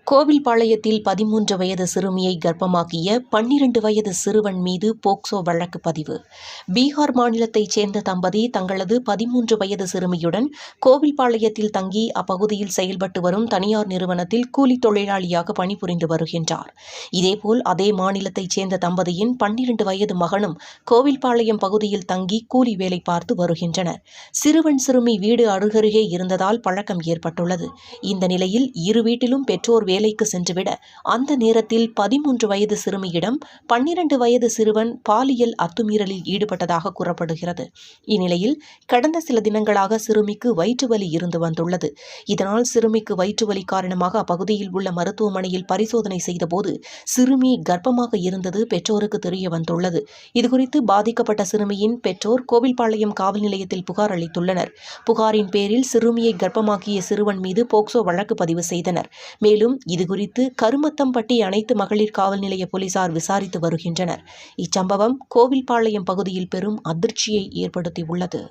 கோவில்பாளையத்தில் 13 வயது சிறுமியை கர்ப்பமாக்கிய 12 வயது சிறுவன் மீது போக்சோ வழக்கு பதிவு. பீகார் மாநிலத்தைச் சேர்ந்த தம்பதி தங்களது 13 வயது சிறுமியுடன் கோவில்பாளையத்தில் தங்கி அப்பகுதியில் செயல்பட்டு வரும் தனியார் நிறுவனத்தில் கூலி தொழிலாளியாக பணிபுரிந்து வருகின்றார். இதேபோல் அதே மாநிலத்தைச் சேர்ந்த தம்பதியின் 12 வயது மகனும் கோவில்பாளையம் பகுதியில் தங்கி கூலி வேலை பார்த்து வருகின்றனர். சிறுவன் சிறுமி வீடு அருகருகே இருந்ததால் பழக்கம் ஏற்பட்டுள்ளது. இந்த நிலையில் இரு வீட்டிலும் பெற்றோர் வேலைக்கு சென்றுவிட அந்த நேரத்தில் 13 வயது சிறுமியிடம் 12 வயது சிறுவன் பாலியல் அத்துமீறலில் ஈடுபட்டதாக கூறப்படுகிறது. இந்நிலையில் கடந்த சில தினங்களாக சிறுமிக்கு வயிற்றுவலி இருந்து வந்துள்ளது. இதனால் சிறுமிக்கு வயிற்றுவலி காரணமாக அப்பகுதியில் உள்ள மருத்துவமனையில் பரிசோதனை செய்தபோது சிறுமி கர்ப்பமாக இருந்தது பெற்றோருக்கு தெரிய வந்துள்ளது. இதுகுறித்து பாதிக்கப்பட்ட சிறுமியின் பெற்றோர் கோவில்பாளையம் காவல் நிலையத்தில் புகார் அளித்துள்ளனர். புகாரின் பேரில் சிறுமியை கர்ப்பமாக்கிய சிறுவன் மீது போக்சோ வழக்கு பதிவு செய்தனர். மேலும் இதுகுறித்து கருமத்தம்பட்டி அனைத்து மகளிர் காவல் நிலைய போலீசார் விசாரித்து வருகின்றனர். இச்சம்பவம் கோவில்பாளையம் பகுதியில் பெரும் அதிர்ச்சியை ஏற்படுத்தியுள்ளது.